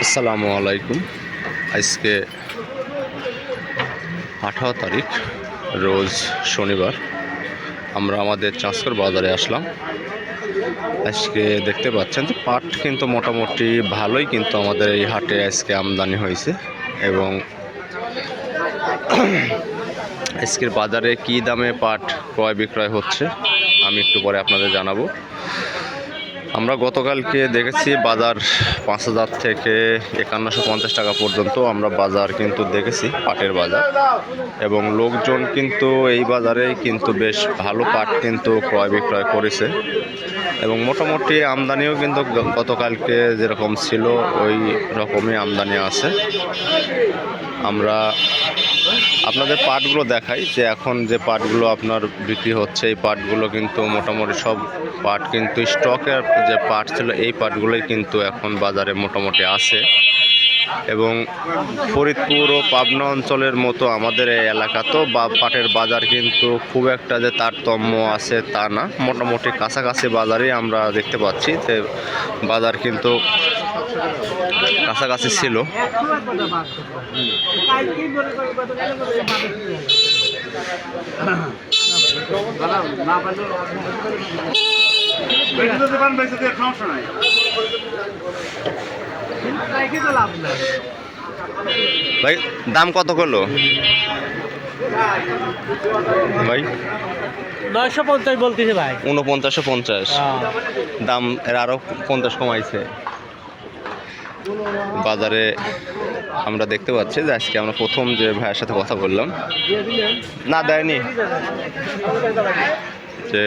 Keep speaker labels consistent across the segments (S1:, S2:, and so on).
S1: আসসালামু আলাইকুম। আজকে 18 তারিখ, রোজ শনিবার। আমরা আমাদের চাঁচকর বাজারে আসলাম। আজকে দেখতে পাচ্ছেন যে পাট কিন্তু মোটামুটি ভালোই কিন্তু আমাদের এই হাটে আজকে আমদানি হয়েছে। এবং আজকের বাজারে কি দামে পাট ক্রয় বিক্রয় হচ্ছে আমি একটু পরে আপনাদের জানাবো। আমরা গতকালকে দেখেছি বাজার 5,000 থেকে 5150 টাকা পর্যন্ত আমরা বাজার কিন্তু দেখেছি পাটের বাজার, এবং লোকজন কিন্তু এই বাজারে কিন্তু বেশ ভালো পাট কিন্তু ক্রয় বিক্রয় করেছে। এবং মোটামুটি আমদানিও কিন্তু গতকালকে যেরকম ছিল ওই রকমই আমদানি আছে। আমরা আপনাদের পাটগুলো দেখাই যে এখন যে পাটগুলো আপনার বিক্রি হচ্ছে, এই পাটগুলো কিন্তু মোটামুটি সব পাট কিন্তু স্টকের যে পাট ছিল এই পাটগুলোই কিন্তু এখন বাজারে মোটামুটি আছে। এবং ফরিদপুর ও পাবনা অঞ্চলের মতো আমাদের এই এলাকাতেও পাটের বাজার কিন্তু খুব একটা যে তারতম্য আছে তা না, মোটামুটি কাছাকাছি বাজারেই আমরা দেখতে পাচ্ছি যে বাজার কিন্তু কাছাকাছি ছিল। ভাই দাম কত করলো ভাই?
S2: 950 বলতেছে ভাই।
S1: 4950 দাম, এর আরো 50 কমাইছে বাজারে। আমরা দেখতে পাচ্ছি যে আজকে আমরা প্রথম যে ভাইয়ের সাথে কথা বললাম, না দেয়নি, যে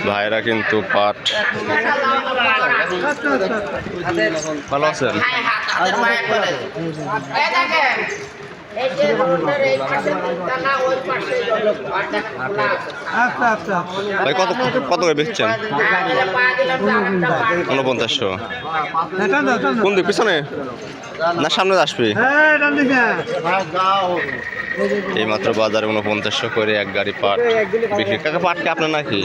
S1: ভাইরা কিন্তু পাট ভালো আছেন। ভাই কত কত করে বেচছেন? 4900। কোন দিক, পিছনে না সামনে আসবি? এই মাত্র বাজারে 4900 করে এক গাড়ি পাট বিক্রি। কাকা পাট কি আপনার নাকি?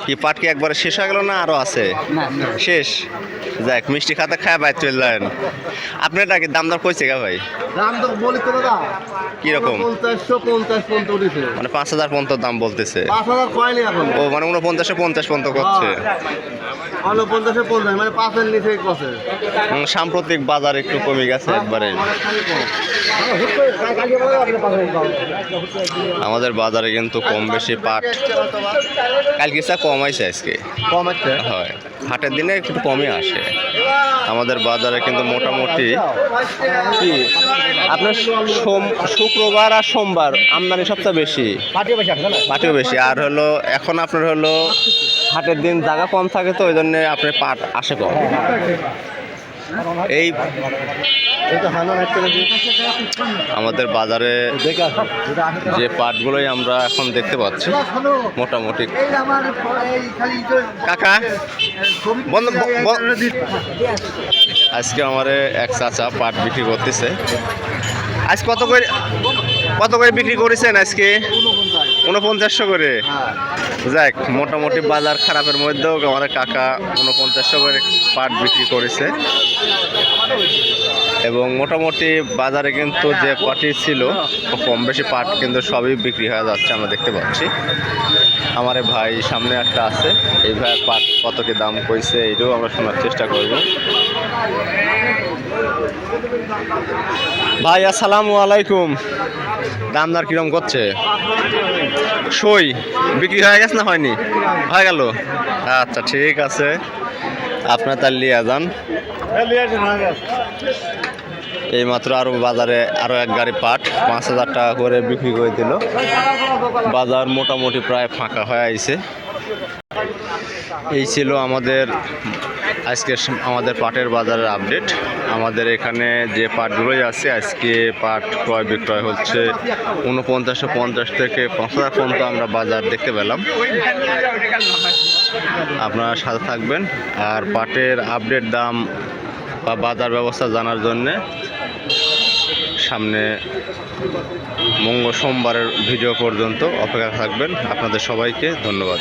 S1: কি পাট কি একবারে শেষ হয়ে গেল না আরো আছে? শেষ। যাক, মিষ্টি খাতা খায় বাইর চললেন। আপনার নাকি দাম দর কইছে গা ভাই?
S3: দাম তো বলি তো দাদা
S1: কিরকম?
S3: 50
S1: মানে 5000 পর্যন্ত দাম বলতেছে।
S3: 5000 কয়নি এখন।
S1: ও মানে 4950 পর্যন্ত করছে।
S3: 50 মানে 5 এর নিচে কসে।
S1: সাম্প্রতিক বাজার একটু কমে গেছে একবারে। আমাদের বাজারে কিন্তু কম বেশি পাট কালকে কম আইছে, আজকে
S3: কম আছে।
S1: হয় হাটের দিনে একটু কমই আসে আমাদের বাজারে কিন্তু মোটামুটি। কি আপনার শুক্রবার আর সোমবার আমদানি সবচেয়ে বেশি, পাটিও বেশি। আর হলো এখন আপনার হলো হাটের দিন জায়গা কম থাকে, তো ওই জন্য আপনার পাট আসে কম। এই আমাদের বাজারে যে পাটগুলোই আমরা এখন দেখতে পাচ্ছি মোটামুটি। কাকা আজকে আমার এক চাচা পাট বিক্রি করতেছে। আজ কত করে বিক্রি করেছেন আজকে? 4900 করে। যাক, মোটামুটি বাজার খারাপের মধ্যেও আমার কাকা 4900 করে পাট বিক্রি করেছে। এবং মোটামুটি বাজারে কিন্তু যে পাটি ছিল কম বেশি পাট কিন্তু সবই বিক্রি হয়ে যাচ্ছে, আমরা দেখতে পাচ্ছি। আমার ভাই সামনে একটা আছে, এই ভাইয়ের পাট কত কি দাম কইছে এইটাও আমরা শোনার চেষ্টা করব। ভাই আসসালামু আলাইকুম। দাম দর কিরম করছে? সই বিক্রি হয়ে গেছে না হয়নি? হয়ে গেল। আচ্ছা ঠিক আছে, আপনার তার লিয়া যান। এইমাত্র আরো বাজারে আরো এক গাড়ি পাট 5000 টাকা করে বিক্রি করে দিল। বাজার মোটামুটি প্রায় ফাঁকা হয়ে আইছে। এই ছিল আমাদের আজকে আমাদের পাটের বাজারের আপডেট। আমাদের এখানে যে পাটগুলোই আছে আজকে পাট ক্রয় বিক্রয় হচ্ছে 4950 থেকে 5000 পর্যন্ত আমরা বাজার দেখতে পেলাম। আপনারা সাথে থাকবেন, আর পাটের আপডেট দাম বা বাজার ব্যবস্থা জানার জন্যে সামনে সোমবারের ভিডিও পর্যন্ত অপেক্ষা থাকবেন। আপনাদের সবাইকে ধন্যবাদ।